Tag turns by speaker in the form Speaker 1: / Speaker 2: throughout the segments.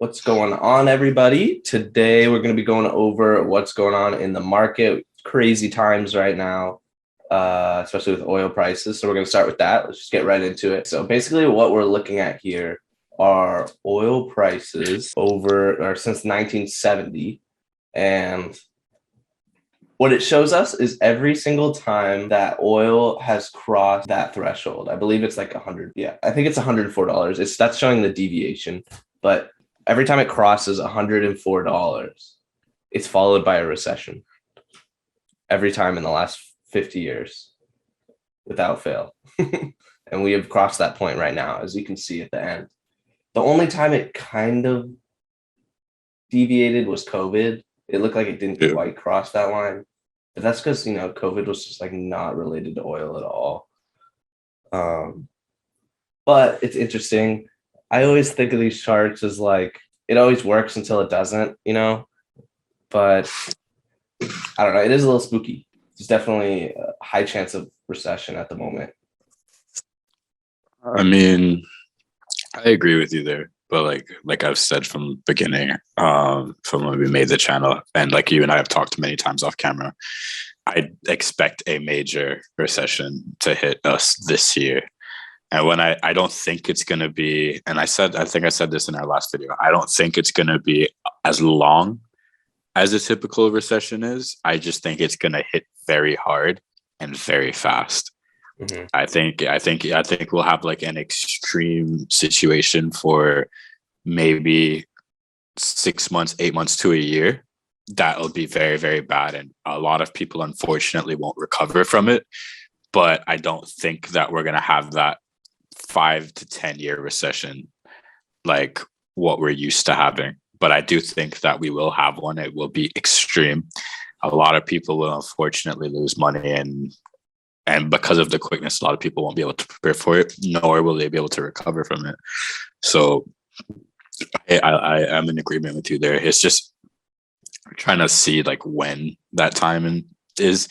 Speaker 1: What's going on, everybody? Today, we're going to be going over what's going on in the market. Crazy times right now, especially with oil prices. So, we're going to start with that. Let's just get right into it. So, basically, what we're looking at here are oil prices over or since 1970. And what it shows us is every single time that oil has crossed that threshold. I believe it's like 100. Yeah, I think it's $104. That's showing the deviation, but every time it crosses $104, it's followed by a recession. Every time in the last 50 years, without fail. And we have crossed that point right now, as you can see at the end. The only time it kind of deviated was COVID. It looked like it didn't quite cross that line. But that's because, COVID was just like not related to oil at all. But it's interesting. I always think of these charts as like, it always works until it doesn't, but I don't know. It is a little spooky. There's definitely a high chance of recession at the moment.
Speaker 2: I mean, I agree with you there, but like I've said from the beginning, from when we made the channel, and like you and I have talked many times off camera, I expect a major recession to hit us this year. And when I don't think it's going to be, and I think I said this in our last video, I don't think it's going to be as long as a typical recession is. I just think it's going to hit very hard and very fast. Mm-hmm. I think we'll have like an extreme situation for maybe 6 months, 8 months to a year. That'll be very, very bad. And a lot of people, unfortunately, won't recover from it. But I don't think that we're going to have that 5 to 10 year recession like what we're used to having. But I do think that we will have one. It will be extreme. A lot of people will unfortunately lose money, and because of the quickness, a lot of people won't be able to prepare for it, nor will they be able to recover from it. So I am in agreement with you there. It's just trying to see like when that time is.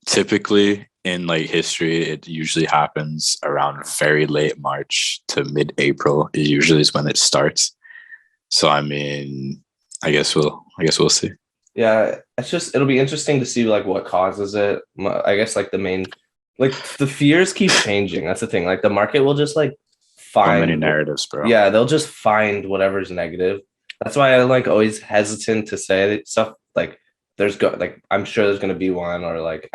Speaker 2: Typically in like history, it usually happens around very late March to mid-April. It usually is when it starts. So I mean, I guess we'll see.
Speaker 1: Yeah, it'll be interesting to see like what causes it. I guess like the main, like the fears keep changing. That's the thing. Like the market will just like find
Speaker 2: so many narratives, bro.
Speaker 1: Yeah, they'll just find whatever's negative. That's why I like always hesitant to say stuff like I'm sure there's going to be one, or like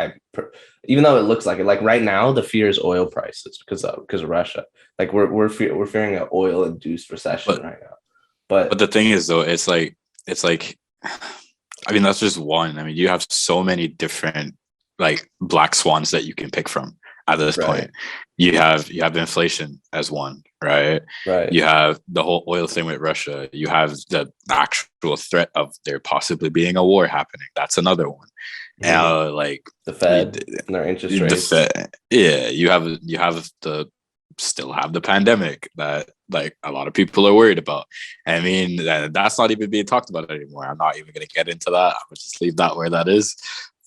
Speaker 1: even though it looks like it, like right now the fear is oil prices because of Russia. Like we're fearing an oil induced recession right now. But
Speaker 2: the thing is though, it's like I mean, that's just one. I mean, you have so many different like black swans that you can pick from at this point. You have inflation as one, right? You have the whole oil thing with Russia. You have the actual threat of there possibly being a war happening. That's another one.
Speaker 1: Mm-hmm.
Speaker 2: Like
Speaker 1: the Fed and their interest rates.
Speaker 2: You have still have the pandemic that like a lot of people are worried about. I mean, that's not even being talked about anymore. I'm not even going to get into that. I'm going to just leave that where that is.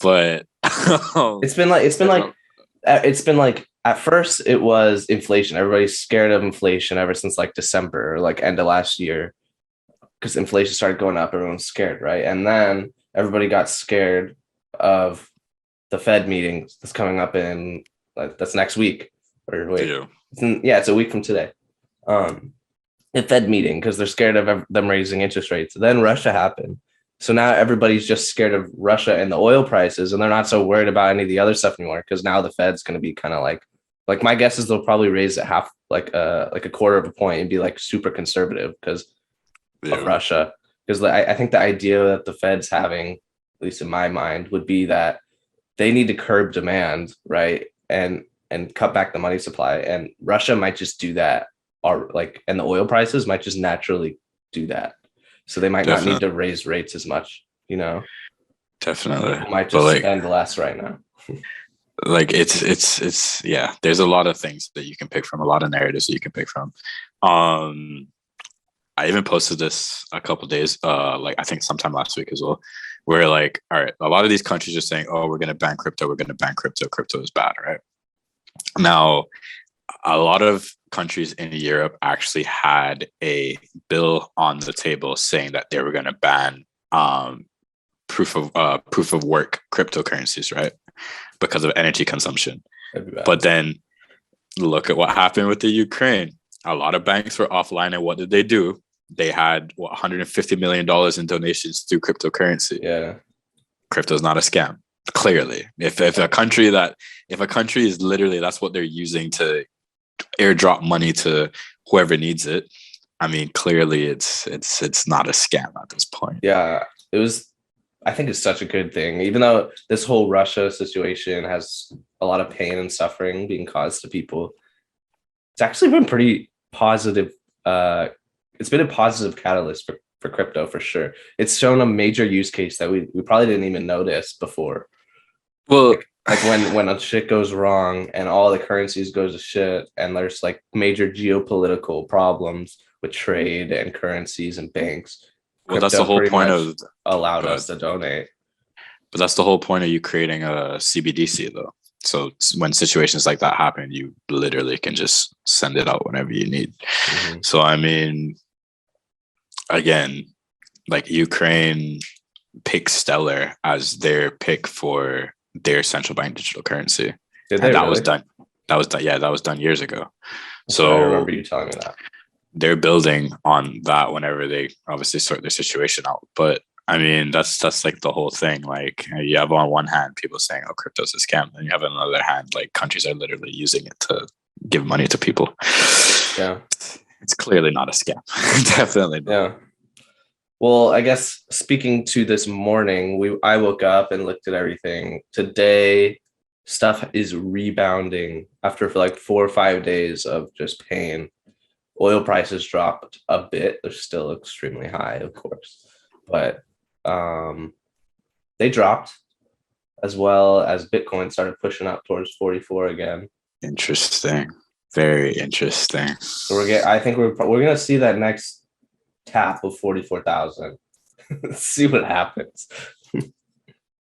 Speaker 2: But
Speaker 1: it's been like at first it was inflation. Everybody's scared of inflation ever since like December or like end of last year, because inflation started going up. Everyone's scared, right? And then everybody got scared of the Fed meeting that's coming up in that's next week. Or wait, it's a week from today. The Fed meeting, because they're scared of them raising interest rates. Then Russia happened. So now everybody's just scared of Russia and the oil prices, and they're not so worried about any of the other stuff anymore, because now the Fed's going to be kind of like my guess is they'll probably raise it half, like a quarter of a point, and be like super conservative because of Russia. Because I think the idea that the Fed's having, at least in my mind, would be that they need to curb demand, right, and cut back the money supply, and Russia might just do that, or and the oil prices might just naturally do that. So they might not need to raise rates as much,
Speaker 2: Definitely.
Speaker 1: People might just spend less right now.
Speaker 2: Like it's yeah. There's a lot of things that you can pick from, a lot of narratives that you can pick from. I even posted this a couple days, like I think sometime last week as well, where like, all right, a lot of these countries are saying, oh, we're going to ban crypto. We're going to ban crypto. Crypto is bad, right? Now, a lot of countries in Europe actually had a bill on the table saying that they were going to ban proof of work cryptocurrencies, right? Because of energy consumption. But then look at what happened with the Ukraine. A lot of banks were offline, and what did they do? They had $150 million in donations through cryptocurrency.
Speaker 1: Yeah,
Speaker 2: crypto is not a scam. Clearly, if a country is literally, that's what they're using to airdrop money to whoever needs it. I mean, clearly it's not a scam at this point.
Speaker 1: Yeah, it was. I think it's such a good thing, even though this whole Russia situation has a lot of pain and suffering being caused to people. It's actually been pretty positive. It's been a positive catalyst for crypto for sure. It's shown a major use case that we probably didn't even notice before.
Speaker 2: Well,
Speaker 1: like when a shit goes wrong and all the currencies goes to shit, and there's like major geopolitical problems with trade and currencies and banks.
Speaker 2: Well, that's the whole point of
Speaker 1: allowed us to donate.
Speaker 2: But that's the whole point of you creating a CBDC, though. So when situations like that happen, you literally can just send it out whenever you need. Mm-hmm. So I mean, again, like Ukraine picked Stellar as their pick for their central bank digital currency.
Speaker 1: Did they?
Speaker 2: And that
Speaker 1: really?
Speaker 2: was done. That was done. Yeah, that was done years ago.
Speaker 1: So I remember you telling me that.
Speaker 2: They're building on that whenever they obviously sort their situation out. But I mean, that's like the whole thing. Like you have on one hand people saying, "Oh, crypto's a scam," and you have on the other hand, like countries are literally using it to give money to people.
Speaker 1: Yeah,
Speaker 2: it's clearly not a scam. Definitely not.
Speaker 1: Yeah. Well, I guess speaking to this morning, I woke up and looked at everything. Today, stuff is rebounding after like 4 or 5 days of just pain. Oil prices dropped a bit. They're still extremely high, of course, but they dropped, as well as Bitcoin started pushing up towards 44 again.
Speaker 2: Interesting. Very interesting.
Speaker 1: So I think we're gonna see that next tap of 44,000. See what happens,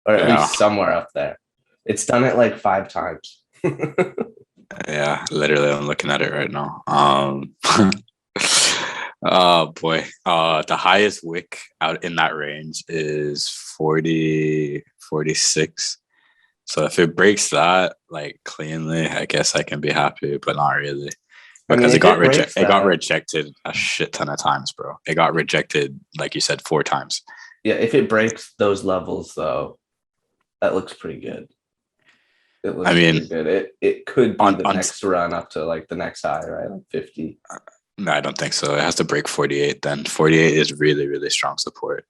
Speaker 1: or at least somewhere up there. It's done it like 5 times.
Speaker 2: Yeah, literally, I'm looking at it right now. Oh boy, the highest wick out in that range is 40, 46. So if it breaks that like cleanly, I guess I can be happy, but not really, because it got rejected a shit ton of times, bro. It got rejected, like you said, 4 times.
Speaker 1: Yeah, if it breaks those levels, though, that looks pretty good.
Speaker 2: I mean,
Speaker 1: good. It could be the next run up to like the next high, right? Like 50.
Speaker 2: No, I don't think so. It has to break 48. Then 48 is really, really strong support.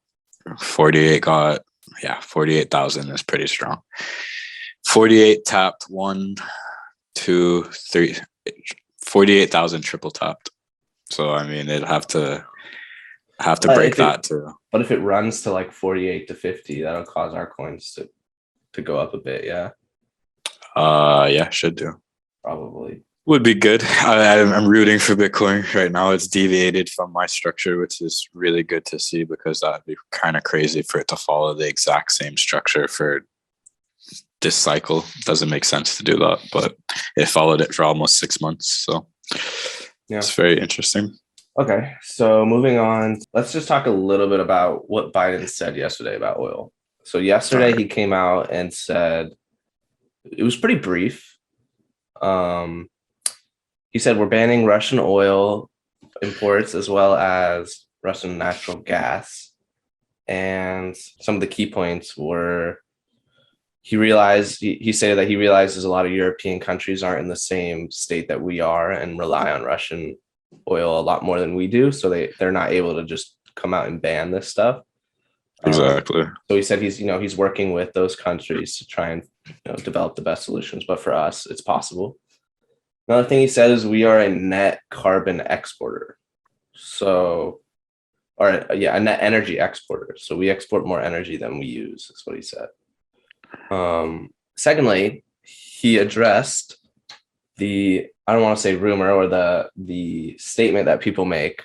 Speaker 2: 48,000 is pretty strong. 48 tapped 1, 2, 3. 48,000 triple tapped. So I mean, it'd have to break that too.
Speaker 1: But if it runs to like 48 to 50, that'll cause our coins to go up a bit. Yeah.
Speaker 2: Yeah, should do.
Speaker 1: Probably
Speaker 2: would be good. I'm rooting for Bitcoin right now. It's deviated from my structure, which is really good to see, because that'd be kind of crazy for it to follow the exact same structure for this cycle. Doesn't make sense to do that, but it followed it for almost 6 months. So yeah, it's very interesting.
Speaker 1: Okay, so moving on, let's just talk a little bit about what Biden said yesterday about oil. So yesterday he came out and said, it was pretty brief. He said, we're banning Russian oil imports as well as Russian natural gas. And some of the key points were, he said that he realizes a lot of European countries aren't in the same state that we are and rely on Russian oil a lot more than we do. So they're not able to just come out and ban this stuff.
Speaker 2: Exactly.
Speaker 1: So he said he's working with those countries to try and develop the best solutions. But for us, it's possible. Another thing he said is we are a net carbon exporter. A net energy exporter. So we export more energy than we use, is what he said. Secondly, he addressed I don't want to say rumor, or the statement that people make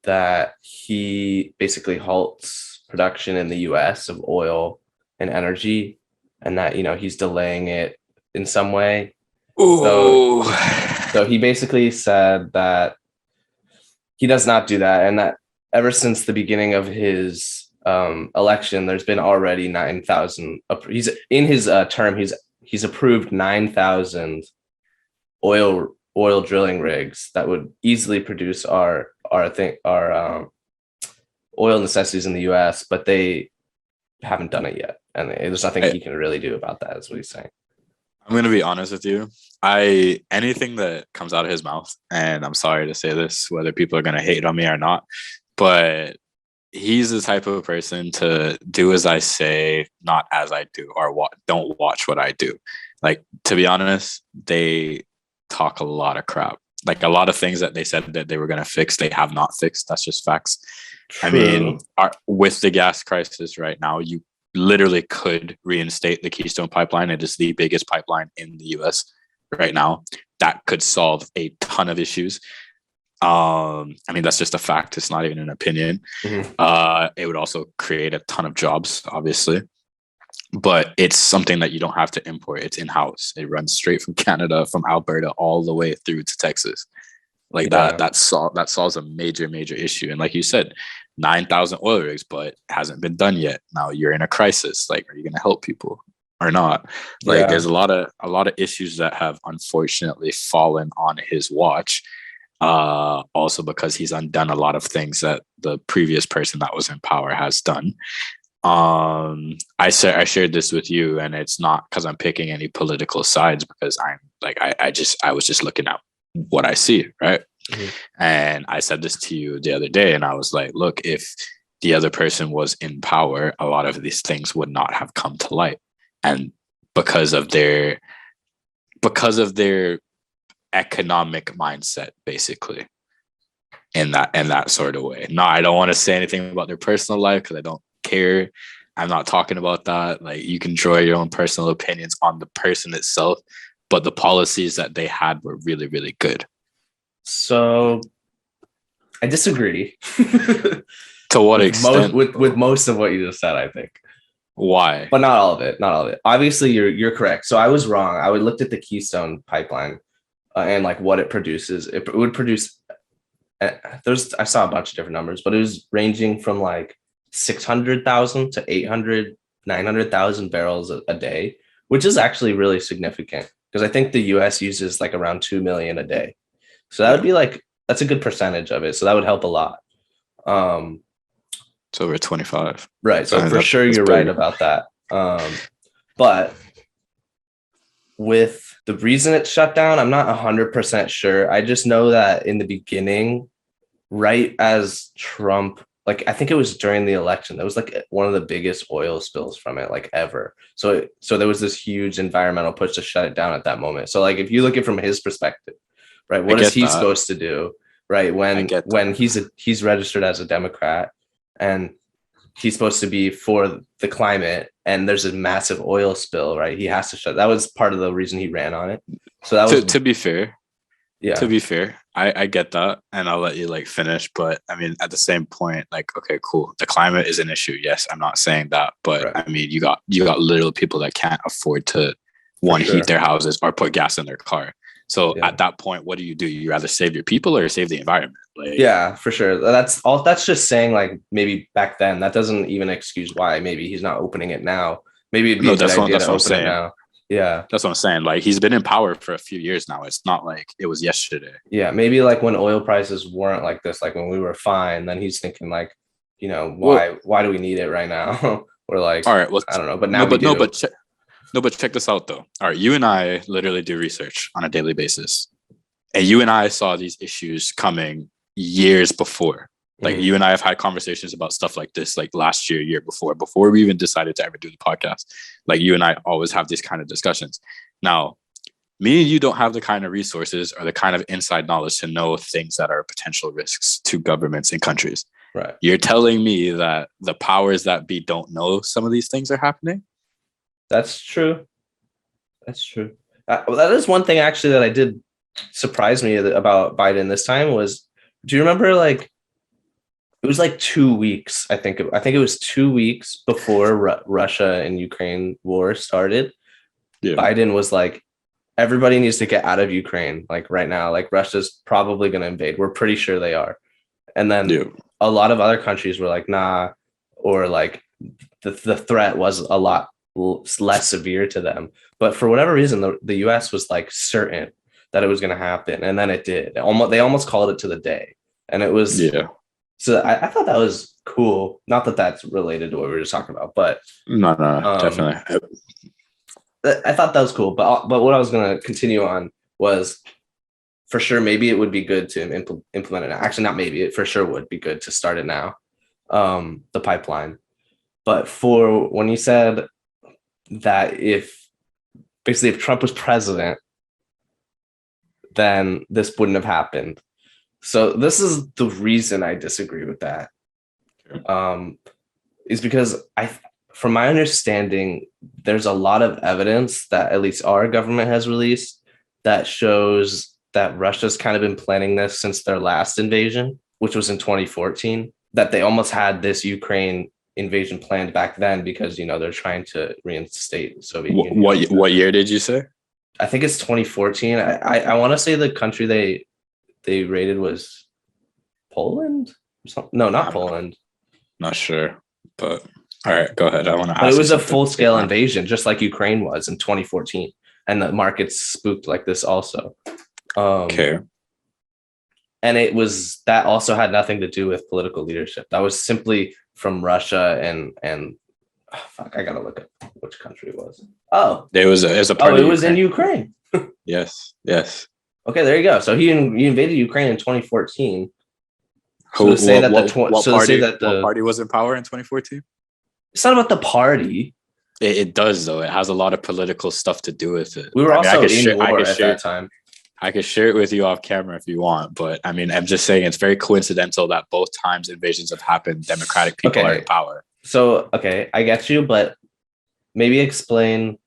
Speaker 1: that he basically halts production in the US of oil and energy, and that he's delaying it in some way. So So he basically said that he does not do that, and that ever since the beginning of his election, there's been already 9,000. He's in his term. He's approved 9,000 oil drilling rigs that would easily produce our oil necessities in the U.S., but they haven't done it yet, and there's nothing he can really do about that. Is what he's saying.
Speaker 2: I'm gonna be honest with you. Anything that comes out of his mouth, and I'm sorry to say this, whether people are gonna hate on me or not, but he's the type of person to do as I say, not as I do, or don't watch what I do. Like, to be honest, they talk a lot of crap. Like, a lot of things that they said that they were gonna fix, they have not fixed. That's just facts. True. I mean, with the gas crisis right now, you literally could reinstate the Keystone pipeline. It is the biggest pipeline in the US right now. That could solve a ton of issues. I mean, that's just a fact. It's not even an opinion. Mm-hmm. It would also create a ton of jobs, obviously. But it's something that you don't have to import. It's in-house. It runs straight from Canada, from Alberta, all the way through to Texas. Like that solves a major issue. And like you said, 9,000 oil rigs, but hasn't been done yet. Now you're in a crisis. Like, are you going to help people or not? Like, there's a lot of issues that have unfortunately fallen on his watch. Also because he's undone a lot of things that the previous person that was in power has done. I shared this with you, and it's not because I'm picking any political sides, because I'm like, I was just looking at what I see, right? Mm-hmm. And I said this to you the other day, and I was like, look, if the other person was in power, a lot of these things would not have come to light. And because of their economic mindset, basically, in that sort of way. No, I don't want to say anything about their personal life because I don't care. I'm not talking about that. Like, you can draw your own personal opinions on the person itself, but the policies that they had were really, really good.
Speaker 1: So I disagree.
Speaker 2: To what extent?
Speaker 1: With most of what you just said, I think.
Speaker 2: Why?
Speaker 1: But not all of it. Not all of it. Obviously, you're correct. So I was wrong. I looked at the Keystone pipeline and like what it produces. It would produce. I saw a bunch of different numbers, but it was ranging from like 600,000 to 800, 900,000 barrels a day, which is actually really significant because I think the US uses like around 2 million a day. So that would be like, that's a good percentage of it. So that would help a lot.
Speaker 2: It's over 25.
Speaker 1: Right. So for sure you're right about that. But with the reason it's shut down, I'm not 100% sure. I just know that in the beginning, right as Trump, like I think it was during the election, that was like one of the biggest oil spills from it, like ever. So there was this huge environmental push to shut it down at that moment. So like if you look at it from his perspective, right, what is he supposed to do, right? When he's registered as a Democrat and he's supposed to be for the climate, and there's a massive oil spill, right? He has to shut. That was part of the reason he ran on it. So that was
Speaker 2: to be fair.
Speaker 1: Yeah.
Speaker 2: To be fair, I get that, and I'll let you like finish. But I mean, at the same point, like, okay, cool. The climate is an issue. Yes, I'm not saying that, but right. I mean, you got literal people that can't afford to heat their houses or put gas in their car. So at that point, what do? You rather save your people or save the environment? Like,
Speaker 1: yeah, for sure. That's all. That's just saying like maybe back then. That doesn't even excuse why maybe he's not opening it now. Maybe it'd be a good idea to open it now. Yeah,
Speaker 2: that's what I'm saying. Like, he's been in power for a few years now. It's not like it was yesterday.
Speaker 1: Yeah, maybe like when oil prices weren't like this, like when we were fine, then he's thinking like, you know, why do we need it right now? Or like, all right, well, I don't know, but now
Speaker 2: but check this out though. All right, you and I literally do research on a daily basis, and you and I saw these issues coming years before. Like, you and I have had conversations about stuff like this, like last year before we even decided to ever do the podcast. Like, you and I always have these kind of discussions. Now, me and you don't have the kind of resources or the kind of inside knowledge to know things that are potential risks to governments and countries.
Speaker 1: Right.
Speaker 2: You're telling me that the powers that be don't know some of these things are happening?
Speaker 1: That's true. That's true. Well, that is one thing actually that I did surprise me about Biden this time was, do you remember like, it was like 2 weeks. I think it was 2 weeks before Russia and Ukraine war started. Yeah. Biden was like, everybody needs to get out of Ukraine like right now. Like Russia's probably going to invade. We're pretty sure they are. And then
Speaker 2: Yeah.
Speaker 1: a lot of other countries were like, nah, or like the threat was a lot less severe to them. But for whatever reason, the US was like certain that it was going to happen. And then it did. They almost called it to the day. And it was,
Speaker 2: Yeah.
Speaker 1: so I thought that was cool. Not that that's related to what we were just talking about, but
Speaker 2: No,
Speaker 1: um,
Speaker 2: definitely.
Speaker 1: I thought that was cool. But what I was going to continue on was for sure, maybe it would be good to implement it now. Actually, not maybe, it for sure would be good to start it now, the pipeline. But for when you said that if Trump was president, then this wouldn't have happened. So this is the reason I disagree with that. Is because from my understanding, there's a lot of evidence that at least our government has released that shows that Russia's kind of been planning this since their last invasion, which was in 2014, that they almost had this Ukraine invasion planned back then because, you know, they're trying to reinstate the Soviet Union.
Speaker 2: What year did you say?
Speaker 1: I think it's 2014. I want to say the country they raided was Poland or something. No, not Poland.
Speaker 2: Not sure, but all right, go ahead. I want to ask.
Speaker 1: But it was a full-scale invasion, just like Ukraine was in 2014, and the markets spooked like this also.
Speaker 2: Okay.
Speaker 1: And it was that also had nothing to do with political leadership. That was simply from Russia and oh, fuck, I gotta look at which country it was. Oh,
Speaker 2: it was a part.
Speaker 1: Oh, it was in Ukraine.
Speaker 2: Yes.
Speaker 1: Okay, there you go. So he invaded Ukraine in 2014.
Speaker 2: What party was in power in 2014?
Speaker 1: It's not about the party.
Speaker 2: It does though. It has a lot of political stuff to do with it.
Speaker 1: We were also in war at that time.
Speaker 2: I could share it with you off camera if you want, but I mean, I'm just saying it's very coincidental that both times invasions have happened, Democratic people are in power.
Speaker 1: So, okay, I get you, but maybe explain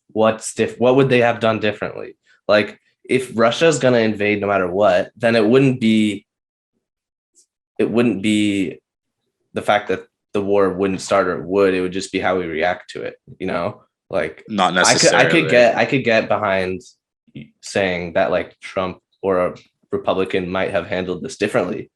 Speaker 1: what would they have done differently? Like, if Russia's going to invade no matter what, then it wouldn't be the fact that the war wouldn't start or would. It would just be how we react to it, you know? Like,
Speaker 2: not necessarily.
Speaker 1: I could get behind saying that like Trump or a Republican might have handled this differently.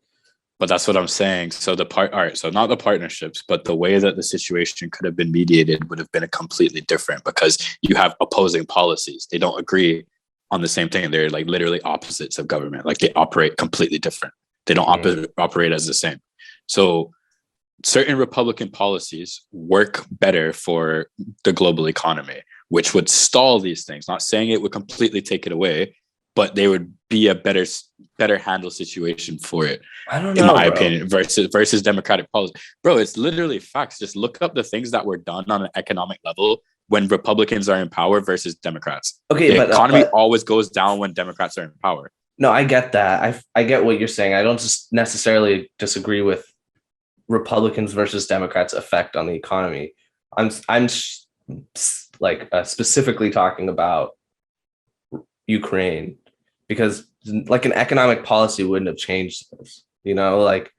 Speaker 2: But that's what I'm saying. So all right, so not the partnerships, but the way that the situation could have been mediated would have been completely different because you have opposing policies. They don't agree on the same thing. They're like literally opposites of government. Like they operate completely different. They don't operate as the same. So certain Republican policies work better for the global economy, which would stall these things. Not saying it would completely take it away, but they would be a better handle situation for it.
Speaker 1: I don't know,
Speaker 2: in my opinion, versus Democratic policy. Bro, it's literally facts. Just look up the things that were done on an economic level when Republicans are in power versus Democrats.
Speaker 1: Okay,
Speaker 2: the economy always goes down when Democrats are in power.
Speaker 1: No, I get that. I get what you're saying. I don't just necessarily disagree with Republicans versus Democrats' effect on the economy. I'm specifically talking about Ukraine because like an economic policy wouldn't have changed this, you know, like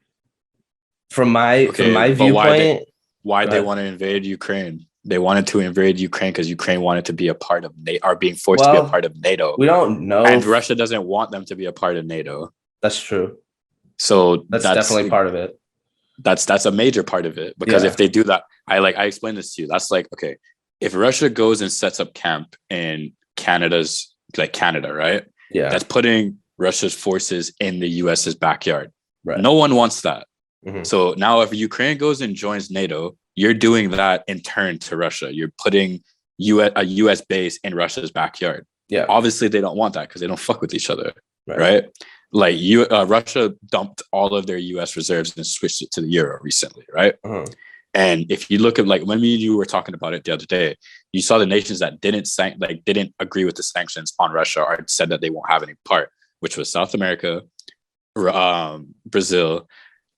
Speaker 1: from my viewpoint.
Speaker 2: Why they want to invade Ukraine? They wanted to invade Ukraine because Ukraine wanted to be a part of NATO, are being forced to be a part of NATO.
Speaker 1: We don't know.
Speaker 2: And Russia doesn't want them to be a part of NATO.
Speaker 1: That's true.
Speaker 2: So
Speaker 1: that's definitely part of it.
Speaker 2: That's a major part of it because if they do that, I explained this to you. That's like, okay, if Russia goes and sets up camp in Canada, right?
Speaker 1: Yeah.
Speaker 2: That's putting Russia's forces in the US's backyard.
Speaker 1: Right.
Speaker 2: No one wants that.
Speaker 1: Mm-hmm.
Speaker 2: So now if Ukraine goes and joins NATO, you're doing that in turn to Russia. You're putting a US base in Russia's backyard.
Speaker 1: Yeah.
Speaker 2: Obviously, they don't want that because they don't fuck with each other. Right? Like Russia dumped all of their US reserves and switched it to the euro recently, right?
Speaker 1: Uh-huh.
Speaker 2: And if you look at like when me and you were talking about it the other day, you saw the nations that didn't agree with the sanctions on Russia or said that they won't have any part, which was South America, Brazil,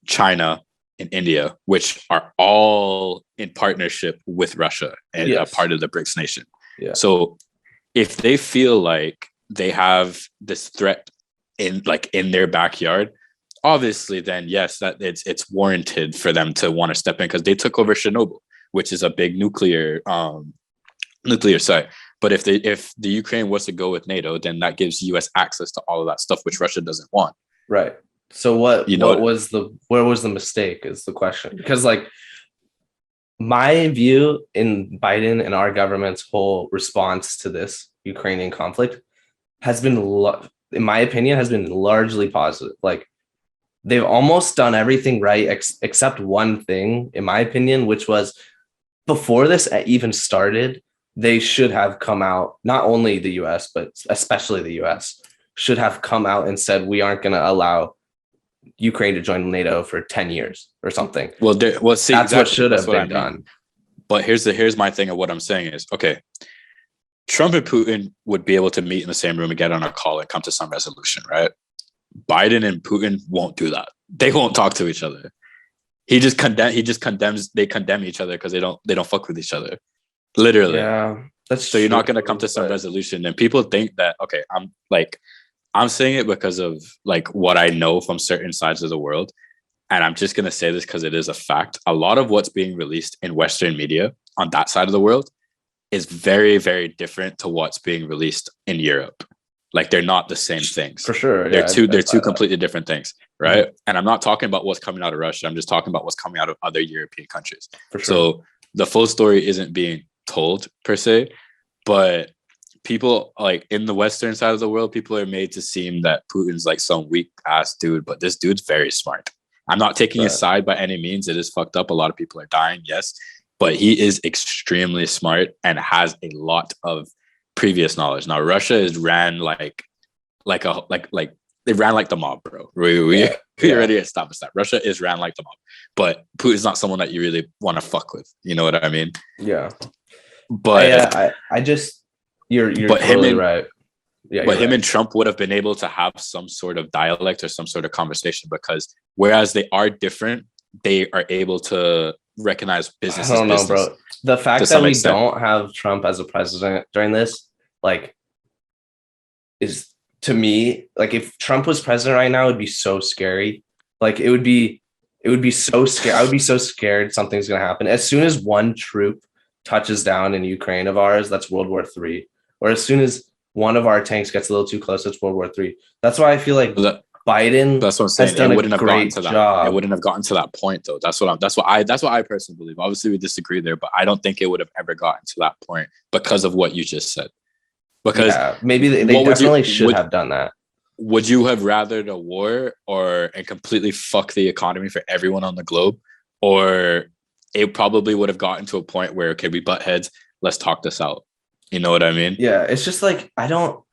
Speaker 2: China, and India, which are all in partnership with Russia and a part of the BRICS nation.
Speaker 1: Yeah.
Speaker 2: So if they feel like they have this threat in their backyard, obviously then yes, that it's warranted for them to want to step in because they took over Chernobyl, which is a big nuclear site. But if the Ukraine was to go with NATO, then that gives US access to all of that stuff, which Russia doesn't want.
Speaker 1: Right. So what
Speaker 2: You know,
Speaker 1: where was the mistake is the question. Because like my view in Biden and our government's whole response to this Ukrainian conflict has been, in my opinion, has been largely positive. Like they've almost done everything right except one thing, in my opinion, which was before this even started, they should have come out, not only the US, but especially the US, should have come out and said, we aren't going to allow Ukraine to join NATO for 10 years or something.
Speaker 2: Well, see,
Speaker 1: that's
Speaker 2: exactly,
Speaker 1: what should have been
Speaker 2: I mean.
Speaker 1: done.
Speaker 2: But here's my thing of what I'm saying is, okay, Trump and Putin would be able to meet in the same room and get on a call and come to some resolution, right? Biden and Putin won't do that. They won't talk to each other. They condemn each other because they don't fuck with each other. Literally.
Speaker 1: Yeah. That's
Speaker 2: so you're not going to come to some resolution. And people think that, okay, I'm saying it because of like what I know from certain sides of the world. And I'm just going to say this because it is a fact. A lot of what's being released in Western media on that side of the world is very, very different to what's being released in Europe. Like they're not the same things.
Speaker 1: For sure.
Speaker 2: They're two completely different things. Right. Mm-hmm. And I'm not talking about what's coming out of Russia. I'm just talking about what's coming out of other European countries. For sure. So the full story isn't being told per se, but people like in the Western side of the world, people are made to seem that Putin's like some weak ass dude, but this dude's very smart. I'm not taking his side by any means. It is fucked up. A lot of people are dying. Yes. But he is extremely smart and has a lot of previous knowledge. Now, Russia is ran like they ran like the mob, bro. We already established that. Russia is ran like the mob. But Putin's not someone that you really want to fuck with. You know what I mean?
Speaker 1: Yeah.
Speaker 2: But
Speaker 1: I just you're totally right.
Speaker 2: Yeah, but him and Trump would have been able to have some sort of dialect or some sort of conversation because whereas they are different, they are able to recognize business.
Speaker 1: I don't know, bro. The fact that we don't have Trump as a president during this, like, is to me, like, if Trump was president right now, it'd be so scary. Like, it would be so scary. I would be so scared something's gonna happen. As soon as one troop touches down in Ukraine of ours, that's World War III. Or as soon as one of our tanks gets a little too close, it's World War III. That's why I feel like Biden.
Speaker 2: That's what I'm saying.
Speaker 1: Has done
Speaker 2: it wouldn't have gotten
Speaker 1: to that.
Speaker 2: It wouldn't have gotten to that point, though. That's what I personally believe. Obviously, we disagree there, but I don't think it would have ever gotten to that point because of what you just said. Because
Speaker 1: maybe they definitely should have done that.
Speaker 2: Would you have rathered a war and completely fuck the economy for everyone on the globe, or it probably would have gotten to a point where, okay, we butt heads, let's talk this out. You know what I mean?
Speaker 1: Yeah, it's just like I don't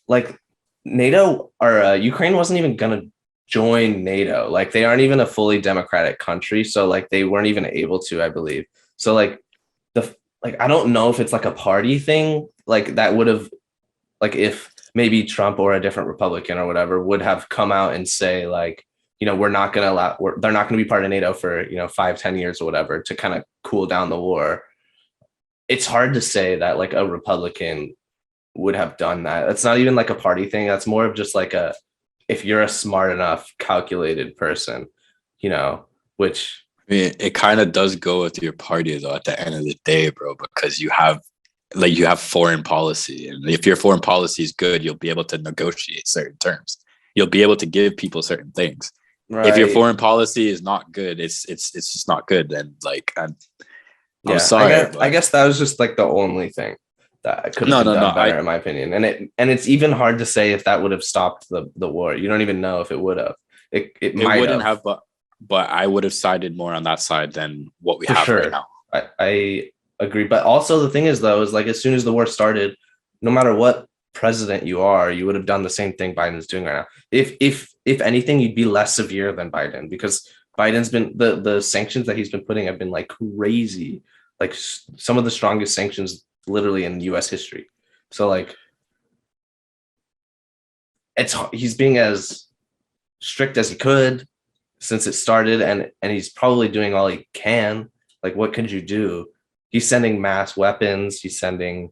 Speaker 1: like NATO or Ukraine wasn't even gonna join NATO. Like they aren't even a fully democratic country, so like they weren't even able to, I believe. So like I don't know if it's like a party thing, like that would have, like if maybe Trump or a different Republican or whatever would have come out and say like, we're not gonna they're not gonna be part of NATO for 5-10 years or whatever to kind of cool down the war. It's hard to say that like a Republican would have done that. That's not even like a party thing. That's more of just like if you're a smart enough, calculated person, which
Speaker 2: I mean, it kind of does go with your party though at the end of the day, bro, because you have foreign policy. And if your foreign policy is good, you'll be able to negotiate certain terms. You'll be able to give people certain things. Right. If your foreign policy is not good, it's just not good. Then like I'm sorry.
Speaker 1: I guess that was just like the only thing that could have been done better, in my opinion. And it's even hard to say if that would have stopped the war. You don't even know if it would have. It might
Speaker 2: wouldn't have, but I would have sided more on that side than what we have right now.
Speaker 1: I agree. But also the thing is though, is like as soon as the war started, no matter what president you are, you would have done the same thing Biden's doing right now. If anything, you'd be less severe than Biden because Biden's been the sanctions that he's been putting have been like crazy, like some of the strongest sanctions literally in US history. So like he's being as strict as he could since it started and he's probably doing all he can. Like what could you do? He's sending mass weapons, he's sending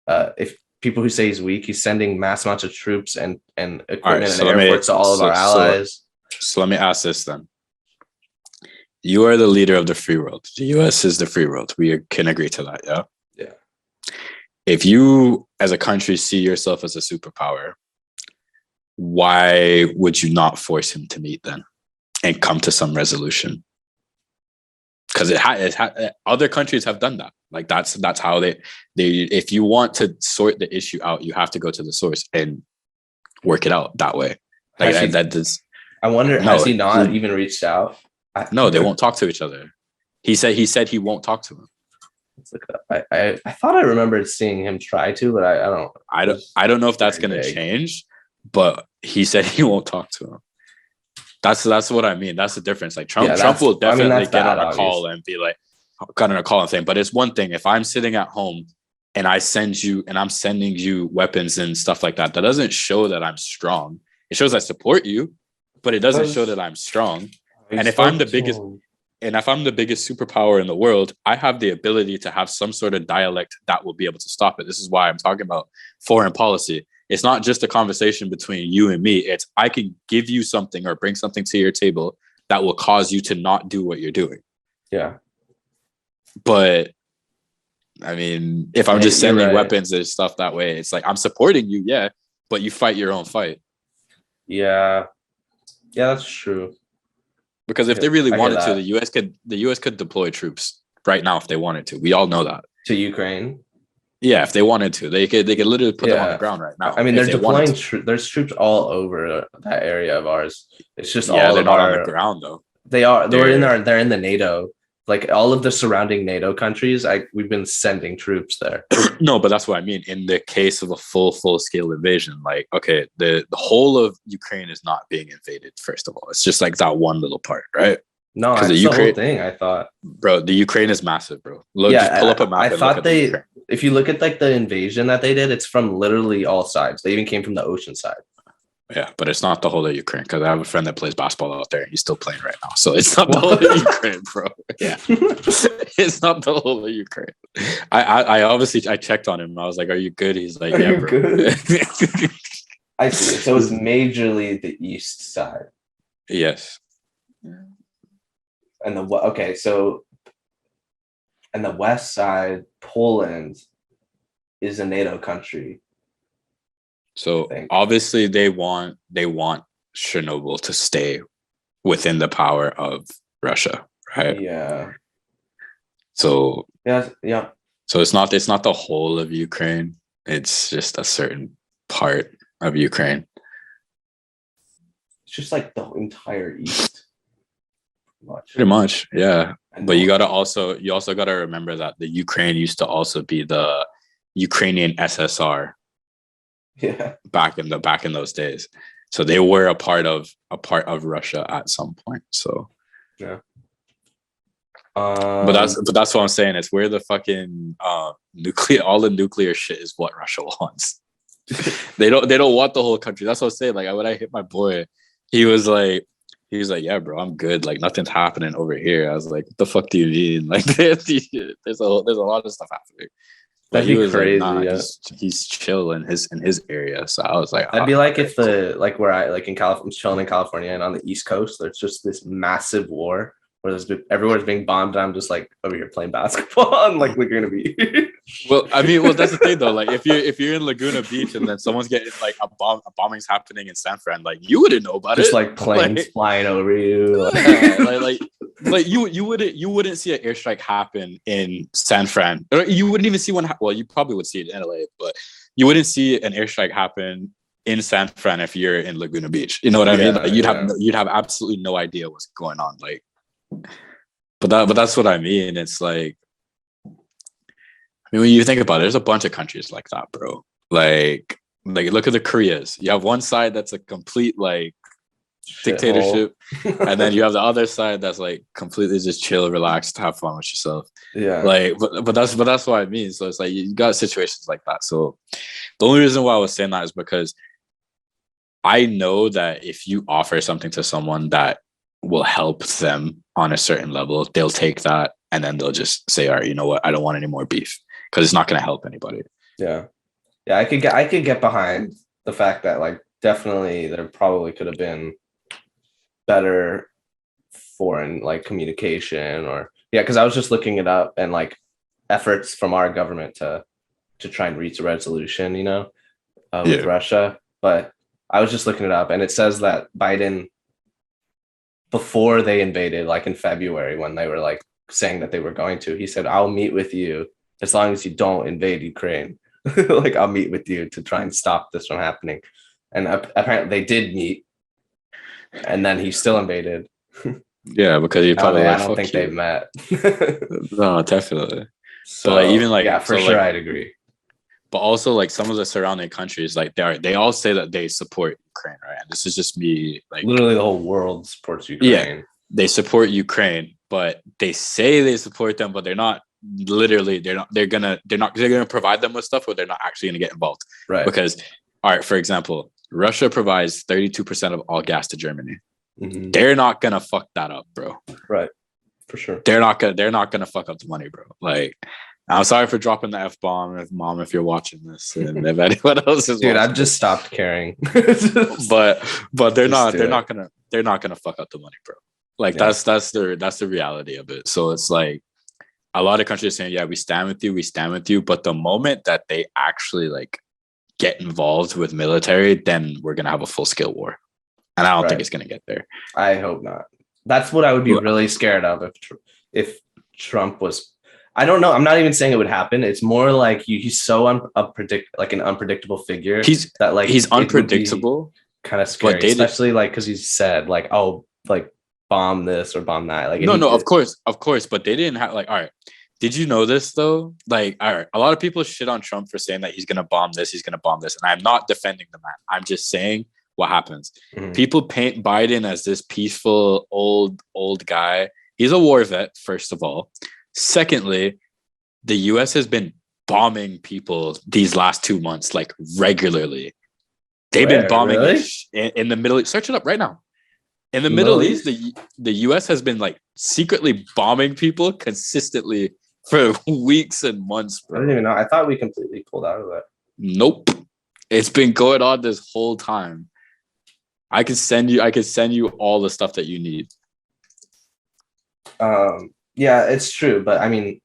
Speaker 1: if people who say he's weak, he's sending mass amounts of troops and equipment and airports to all of our allies.
Speaker 2: So let me ask this then. You are the leader of the free world. The US is the free world. We can agree to that, yeah?
Speaker 1: Yeah.
Speaker 2: If you, as a country, see yourself as a superpower, why would you not force him to meet then and come to some resolution? Because other countries have done that. Like that's how they if you want to sort the issue out, you have to go to the source and work it out that way. Like that does.
Speaker 1: I wonder,
Speaker 2: No,
Speaker 1: has he not even reached out?
Speaker 2: No, they won't talk to each other. He said he won't talk to him.
Speaker 1: Let's look it up. I thought I remembered seeing him try to, but
Speaker 2: I don't know if that's gonna change, but he said he won't talk to him. That's what I mean. That's the difference. Like Trump will definitely get on a call and be like, got on a call and thing. But it's one thing if I'm sitting at home and I'm sending you weapons and stuff like that. That doesn't show that I'm strong. It shows I support you, but it doesn't show that I'm strong. And if I'm the biggest superpower in the world, I have the ability to have some sort of dialect that will be able to stop it. This is why I'm talking about foreign policy. It's not just a conversation between you and me. It's I can give you something or bring something to your table that will cause you to not do what you're doing.
Speaker 1: Yeah.
Speaker 2: But I mean, if I'm just sending weapons and stuff that way, it's like I'm supporting you, yeah, but you fight your own fight.
Speaker 1: Yeah. Yeah, that's true.
Speaker 2: Because if they really wanted to, the US could deploy troops right now if they wanted to. We all know that.
Speaker 1: To Ukraine?
Speaker 2: Yeah, if they wanted to, they could literally put them on the ground right now.
Speaker 1: I mean, they're deploying. There's troops all over that area of ours. It's just
Speaker 2: they're not on the ground though.
Speaker 1: They are. They're in there. They're in the NATO. Like all of the surrounding NATO countries, we've been sending troops there.
Speaker 2: No, but that's what I mean. In the case of a full scale invasion, like okay, the whole of Ukraine is not being invaded. First of all, it's just like that one little part, right?
Speaker 1: No, it's the whole thing. I thought,
Speaker 2: bro, the Ukraine is massive, bro. Look, just pull up a map.
Speaker 1: I thought if you look at like the invasion that they did, it's from literally all sides. They even came from the ocean side.
Speaker 2: Yeah, but it's not the whole of Ukraine because I have a friend that plays basketball out there and he's still playing right now. So it's not the whole of Ukraine, bro. Yeah, it's not the whole of Ukraine. I obviously I checked on him. I was like, "Are you good?" He's like, "Yeah, bro." Good?
Speaker 1: I see. So it's majorly the east side.
Speaker 2: Yes.
Speaker 1: And the west side, Poland, is a NATO country.
Speaker 2: So obviously they want Chernobyl to stay within the power of Russia, right?
Speaker 1: Yeah.
Speaker 2: So
Speaker 1: yeah.
Speaker 2: So it's not the whole of Ukraine. It's just a certain part of Ukraine.
Speaker 1: It's just like the entire east.
Speaker 2: Pretty much, yeah. But you also gotta remember that the Ukraine used to also be the Ukrainian SSR.
Speaker 1: Yeah.
Speaker 2: Back in those days. So they were a part of Russia at some point. So
Speaker 1: yeah.
Speaker 2: But that's what I'm saying. It's where the fucking all the nuclear shit is what Russia wants. They don't want the whole country. That's what I'm saying. Like when I hit my boy, he was like, yeah, bro, I'm good. Like nothing's happening over here. I was like, what the fuck do you mean? Like there's a lot of stuff happening. But he was crazy. Like, nah, he's chill in his area. So I was like,
Speaker 1: that'd be like if where I like in California, I'm chilling in California and on the East Coast, there's just this massive war where everywhere's being bombed. And I'm just like over here playing basketball and like Laguna Beach.
Speaker 2: Well, that's the thing though. Like if you're in Laguna Beach and then someone's getting like a bombing's happening in San Fran, like you wouldn't know about
Speaker 1: just
Speaker 2: it.
Speaker 1: Just like planes flying over you.
Speaker 2: Like you wouldn't see an airstrike happen in San Fran. Or you wouldn't even see one. Well, you probably would see it in LA, but you wouldn't see an airstrike happen in San Fran if you're in Laguna Beach. You know what I mean? Like you'd have absolutely no idea what's going on. Like, but that's what I mean. It's like, I mean, when you think about it, there's a bunch of countries like that, bro. Like look at the Koreas. You have one side that's a complete like dictatorship, and then you have the other side that's like completely just chill, relaxed, have fun with yourself.
Speaker 1: Yeah.
Speaker 2: Like, but that's what I mean. So it's like you got situations like that. So the only reason why I was saying that is because I know that if you offer something to someone that will help them on a certain level, they'll take that and then they'll just say, all right, you know what? I don't want any more beef because it's not going to help anybody.
Speaker 1: Yeah. Yeah. I could get behind the fact that like definitely there probably could have been better foreign like communication or because I was just looking it up and like efforts from our government to to try and reach a resolution, with
Speaker 2: Yeah.
Speaker 1: Russia. But I was just looking it up, and it says that Biden, before they invaded, like in February, when they were like saying that they were going to, he said, "I'll meet with you as long as you don't invade Ukraine." Like, I'll meet with you to try and stop this from happening. And apparently they did meet, and then he still invaded.
Speaker 2: Yeah, because he probably
Speaker 1: I
Speaker 2: like,
Speaker 1: don't
Speaker 2: fuck
Speaker 1: think they've
Speaker 2: you.
Speaker 1: met.
Speaker 2: No, definitely. But like even
Speaker 1: So
Speaker 2: like
Speaker 1: yeah, for
Speaker 2: so
Speaker 1: sure,
Speaker 2: like
Speaker 1: I'd agree.
Speaker 2: but also like some of the surrounding countries, like they all say that they support Ukraine, right? And this is just me like
Speaker 1: Literally, the whole world supports
Speaker 2: yeah,
Speaker 1: Ukraine.
Speaker 2: they support Ukraine, but they say they support them, but they're not literally they're gonna provide them with stuff, or they're not actually gonna get involved.
Speaker 1: Right.
Speaker 2: Because all right, for example, Russia provides 32% of all gas to Germany.
Speaker 1: Mm-hmm.
Speaker 2: They're not gonna fuck that up, bro.
Speaker 1: Right. For sure.
Speaker 2: They're not gonna fuck up the money, bro. Like, I'm sorry for dropping the F bomb, if you're watching this, and if anyone else is
Speaker 1: Dude,
Speaker 2: watching
Speaker 1: I've just stopped caring.
Speaker 2: but they're
Speaker 1: Just
Speaker 2: not gonna fuck up the money, bro. Like
Speaker 1: Yeah.
Speaker 2: that's the reality of it. So it's like a lot of countries saying, yeah, we stand with you, but the moment that they actually like get involved with military, then we're gonna have a full scale war, and I don't think
Speaker 1: Right.
Speaker 2: it's gonna get there.
Speaker 1: I hope not. That's what I would be
Speaker 2: Well,
Speaker 1: really scared of if Trump was. I don't know. I'm not even saying it would happen. It's more like he's so like an unpredictable figure that like
Speaker 2: he's
Speaker 1: it would be
Speaker 2: unpredictable,
Speaker 1: kind of
Speaker 2: but
Speaker 1: scary, especially like because he's said like, oh, like bomb this or bomb that. Like, and
Speaker 2: no,
Speaker 1: he
Speaker 2: no,
Speaker 1: did.
Speaker 2: of course, but they didn't have like, all right. Did you know this though? Like, all right, a lot of people shit on Trump for saying that he's gonna bomb this, he's gonna bomb this, and I'm not defending the man. I'm just saying what happens.
Speaker 1: Mhm.
Speaker 2: People paint Biden as this peaceful old guy. He's a war vet, first of all. Secondly, the U.S. has been bombing people these last 2 months like regularly. They've been bombing
Speaker 1: Really?
Speaker 2: in the Middle East. Search it up right now. In the
Speaker 1: Middle
Speaker 2: Middle East, the U.S. has been like secretly bombing people consistently for weeks and months,
Speaker 1: I didn't
Speaker 2: bro.
Speaker 1: even know. I thought we completely pulled out of that.
Speaker 2: Nope, it's been going on this whole time. I can send you all the stuff that you need.
Speaker 1: Yeah, it's true, but I mean,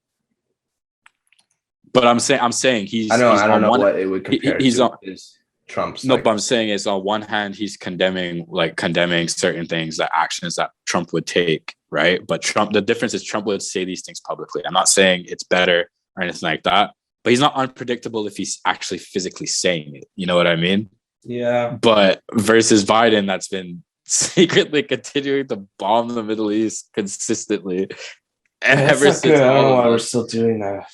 Speaker 2: But I'm saying
Speaker 1: I don't
Speaker 2: on
Speaker 1: know
Speaker 2: one
Speaker 1: what it would compare
Speaker 2: he's
Speaker 1: to.
Speaker 2: on
Speaker 1: Is Trump's
Speaker 2: no,
Speaker 1: like
Speaker 2: but I'm saying is on one hand he's condemning certain things, that actions that Trump would take, right? But the difference is Trump would say these things publicly. I'm not saying it's better or anything like that, but he's not unpredictable if he's actually physically saying it. You know what I mean?
Speaker 1: yeah.
Speaker 2: But versus Biden, that's been secretly continuing to bomb the Middle East consistently
Speaker 1: That's
Speaker 2: ever
Speaker 1: not good.
Speaker 2: since
Speaker 1: I don't know
Speaker 2: all
Speaker 1: why
Speaker 2: of
Speaker 1: we're
Speaker 2: this.
Speaker 1: still doing that.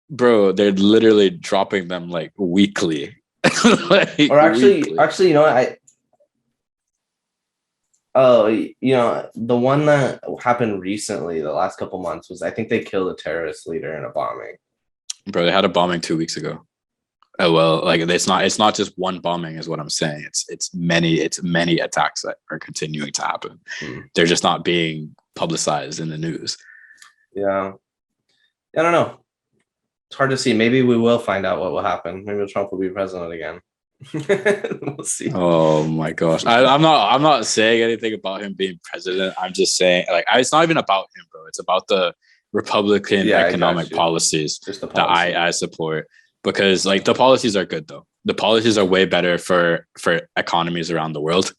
Speaker 2: Bro, they're literally dropping them like weekly. Like
Speaker 1: Or
Speaker 2: weekly.
Speaker 1: actually, the one that happened recently, the last couple months, was I think they killed a terrorist leader in a bombing.
Speaker 2: Bro, they had a bombing 2 weeks ago. Oh well, like it's not just one bombing, is what I'm saying. It's many attacks that are continuing to happen. They're just not being publicized in the news.
Speaker 1: Yeah, I don't know. It's hard to see. Maybe we will find out what will happen. Maybe Trump will be president again. We'll see.
Speaker 2: Oh my gosh, I'm not saying anything about him being president. I'm just saying like it's not even about him, bro. It's about the Republican economic policies that I support, because like the policies are good though. The policies are way better for economies around the world,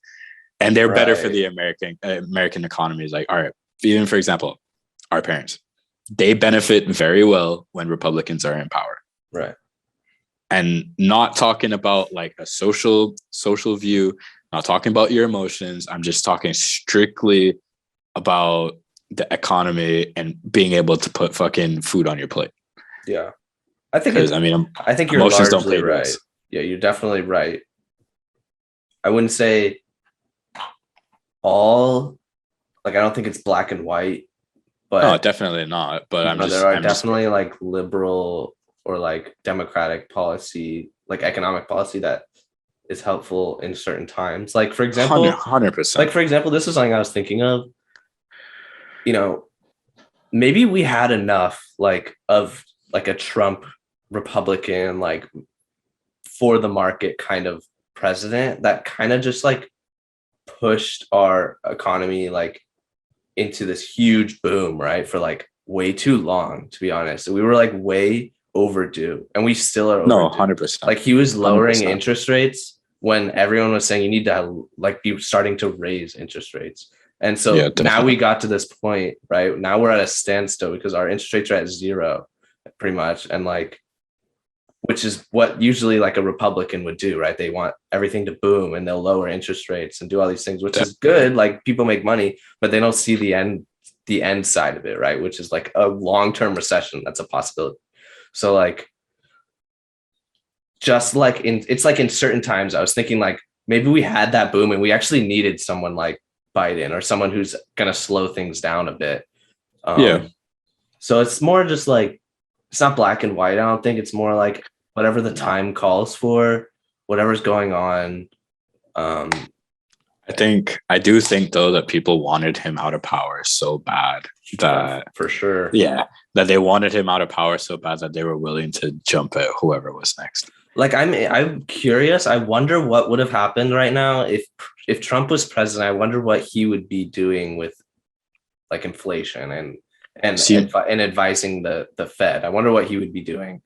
Speaker 2: and they're better for the American economies. Like, all right, even for example, our parents, they benefit very well when Republicans are in power.
Speaker 1: Right.
Speaker 2: And not talking about like a social view, not talking about your emotions. I'm just talking strictly about the economy and being able to put fucking food on your plate.
Speaker 1: Yeah. I think you're
Speaker 2: emotions don't
Speaker 1: largely
Speaker 2: play
Speaker 1: right.
Speaker 2: roles.
Speaker 1: Yeah, you're definitely right. I wouldn't say all, like, I don't think it's black and white, but
Speaker 2: no, definitely not. But
Speaker 1: there are definitely like liberal or like democratic policy, like economic policy that is helpful in certain times. Like, for example,
Speaker 2: 100%.
Speaker 1: like, for example, this is something I was thinking of, maybe we had enough like of like a Trump Republican, like for the market kind of president that kind of just like pushed our economy like into this huge boom, right? For like way too long, to be honest. We were like way overdue, and we still are
Speaker 2: No,
Speaker 1: overdue.
Speaker 2: 100%.
Speaker 1: Like he was lowering
Speaker 2: 100%.
Speaker 1: interest rates when everyone was saying you need to like be starting to raise interest rates. And so
Speaker 2: Yeah,
Speaker 1: now we
Speaker 2: definitely.
Speaker 1: got to this point, right? Now we're at a standstill because our interest rates are at zero, pretty much, and like, which is what usually like a Republican would do, right? They want everything to boom and they'll lower interest rates and do all these things, which is good. Like people make money, but they don't see the end side of it, right? Which is like a long-term recession. That's a possibility. So like, just like it's like in certain times, I was thinking like maybe we had that boom and we actually needed someone like Biden or someone who's gonna slow things down a bit.
Speaker 2: Yeah.
Speaker 1: So it's more just like it's not black and white. I don't think it's more like whatever the time calls for, whatever's going on.
Speaker 2: I do think though that people wanted him out of power so bad that
Speaker 1: for sure.
Speaker 2: Yeah, that they wanted him out of power so bad that they were willing to jump at whoever was next.
Speaker 1: Like I'm curious. I wonder what would have happened right now if Trump was president. I wonder what he would be doing with like inflation and advising the Fed. I wonder what he would be doing.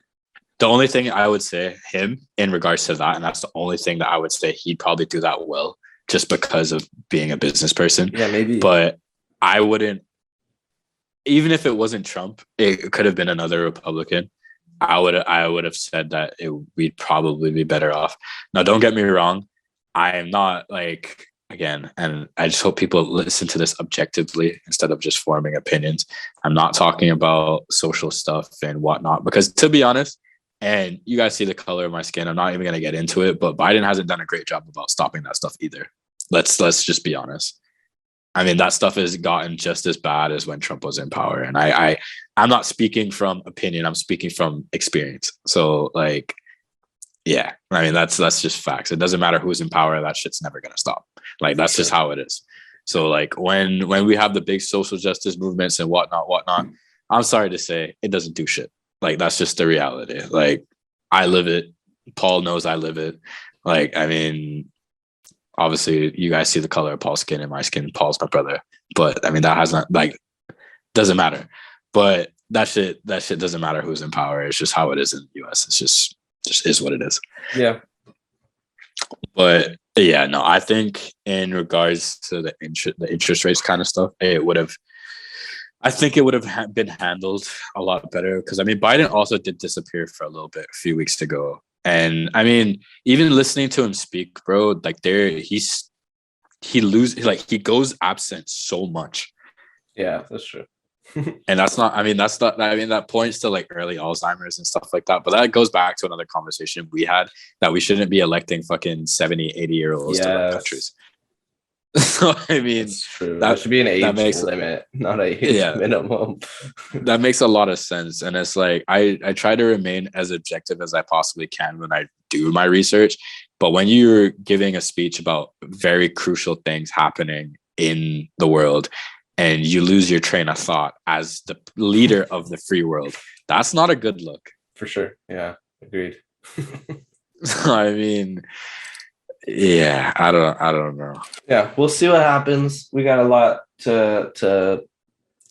Speaker 2: The only thing I would say him in regards to that, and that's the only thing that I would say he'd probably do that well, just because of being a business person.
Speaker 1: Yeah, maybe.
Speaker 2: But I wouldn't, even if it wasn't Trump, it could have been another Republican. I would have said that we'd probably be better off. Now, don't get me wrong. I am not like, again, and I just hope people listen to this objectively instead of just forming opinions. I'm not talking about social stuff and whatnot, because to be honest, and you guys see the color of my skin, I'm not even going to get into it, but Biden hasn't done a great job about stopping that stuff either. Let's just be honest. I mean, that stuff has gotten just as bad as when Trump was in power. And I'm not speaking from opinion. I'm speaking from experience. So like, yeah, I mean, that's just facts. It doesn't matter who's in power. That shit's never going to stop. Like, that's just how it is. So like when we have the big social justice movements and whatnot, I'm sorry to say it doesn't do shit. Like, that's just the reality. Like, I live it. Paul knows I live it. Like, I mean, obviously you guys see the color of Paul's skin and my skin. Paul's my brother. But I mean, that has not, like, doesn't matter. But that shit doesn't matter who's in power. It's just how it is in the US. It's just is what it is.
Speaker 1: Yeah.
Speaker 2: But yeah, no, I think in regards to the interest rates kind of stuff, I think it would have been handled a lot better, because I mean, Biden also did disappear for a little bit a few weeks ago. And I mean, even listening to him speak, bro, like he goes absent so much.
Speaker 1: Yeah, that's true.
Speaker 2: And that points to like early Alzheimer's and stuff like that. But that goes back to another conversation we had, that we shouldn't be electing fucking 70, 80-year-olds to run countries. So I mean,
Speaker 1: that's true. That should be an age limit, not a age minimum.
Speaker 2: That makes a lot of sense. And it's like, I try to remain as objective as I possibly can when I do my research. But when you're giving a speech about very crucial things happening in the world, and you lose your train of thought as the leader of the free world, that's not a good look.
Speaker 1: For sure. Yeah, agreed.
Speaker 2: I mean, yeah, I don't know.
Speaker 1: Yeah, we'll see what happens. We got a lot to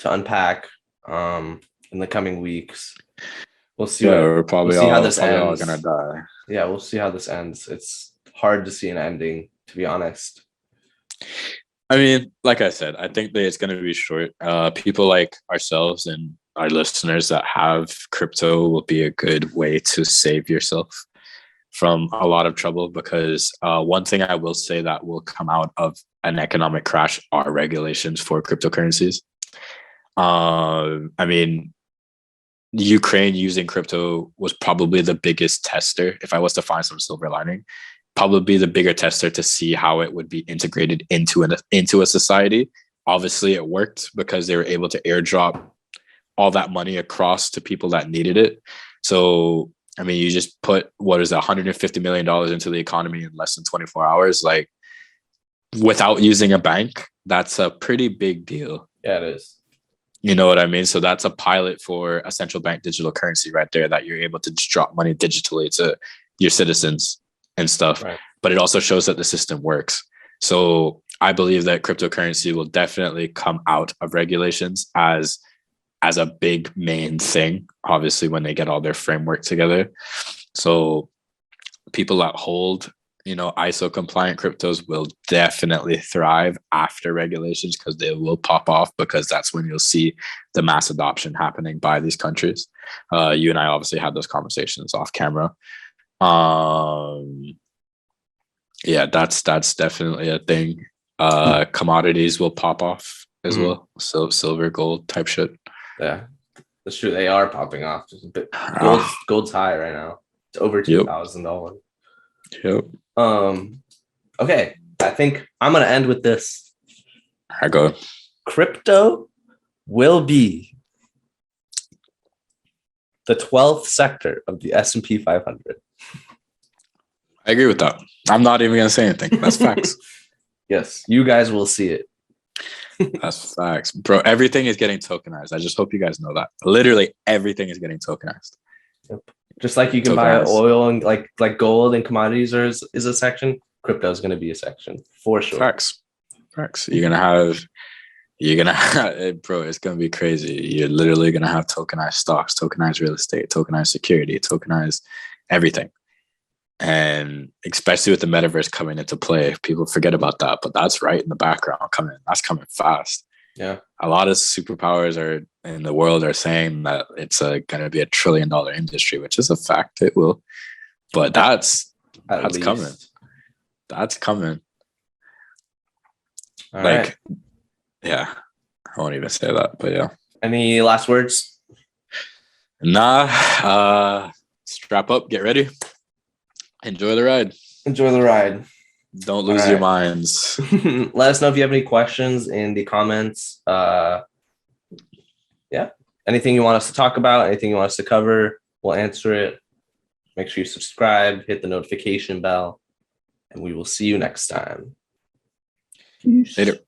Speaker 1: unpack in the coming weeks. We'll see.
Speaker 2: We're probably
Speaker 1: how this ends.
Speaker 2: All gonna die.
Speaker 1: Yeah, we'll see how this ends. It's hard to see an ending, to be honest.
Speaker 2: I mean, like I said, I think that it's going to be short. People like ourselves and our listeners that have crypto will be a good way to save yourself from a lot of trouble, because one thing I will say that will come out of an economic crash are regulations for cryptocurrencies. I mean, Ukraine using crypto was probably the biggest tester. If I was to find some silver lining, probably the bigger tester to see how it would be integrated into a society. Obviously, it worked because they were able to airdrop all that money across to people that needed it. So, I mean, you just put, $150 million into the economy in less than 24 hours, like without using a bank. That's a pretty big deal.
Speaker 1: Yeah, it is.
Speaker 2: You know what I mean? So that's a pilot for a central bank digital currency right there, that you're able to just drop money digitally to your citizens and stuff. Right. But it also shows that the system works. So I believe that cryptocurrency will definitely come out of regulations as as a big main thing, obviously, when they get all their framework together. So people that hold, ISO compliant cryptos will definitely thrive after regulations, because they will pop off, because that's when you'll see the mass adoption happening by these countries. You and I obviously had those conversations off camera. Yeah, that's definitely a thing. Commodities will pop off as well. So silver, gold type shit.
Speaker 1: Yeah, that's true. They are popping off. Just a bit.
Speaker 2: Ah,
Speaker 1: Gold's high right now. It's over
Speaker 2: Yep.
Speaker 1: $2,000.
Speaker 2: Yep.
Speaker 1: Okay, I think I'm gonna end with this.
Speaker 2: I go.
Speaker 1: Crypto will be the 12th sector of the S&P 500.
Speaker 2: I agree with that. I'm not even gonna say anything. That's facts.
Speaker 1: Yes, you guys will see it.
Speaker 2: That's facts, bro. Everything is getting tokenized. I just hope you guys know that. Literally everything is getting tokenized.
Speaker 1: Yep. Just like you can buy oil and like gold and commodities is a section, crypto is going to be a section for sure.
Speaker 2: Facts. You're gonna have, bro. It's gonna be crazy. You're literally gonna have tokenized stocks, tokenized real estate, tokenized security, tokenized everything. And especially with the metaverse coming into play, people forget about that, but that's right in the background coming. That's coming fast.
Speaker 1: Yeah,
Speaker 2: a lot of superpowers are in the world are saying that it's going to be $1 trillion industry, which is a fact. It will, but that's coming. That's coming.
Speaker 1: All
Speaker 2: like,
Speaker 1: right.
Speaker 2: Yeah, I won't even say that, but yeah.
Speaker 1: Any last words?
Speaker 2: Nah. Strap up, get ready, enjoy the ride. Don't lose your minds.
Speaker 1: Let us know if you have any questions in the comments. Yeah, anything you want us to talk about, anything you want us to cover, we'll answer it. Make sure you subscribe, hit the notification bell, and we will see you next time.
Speaker 2: Later.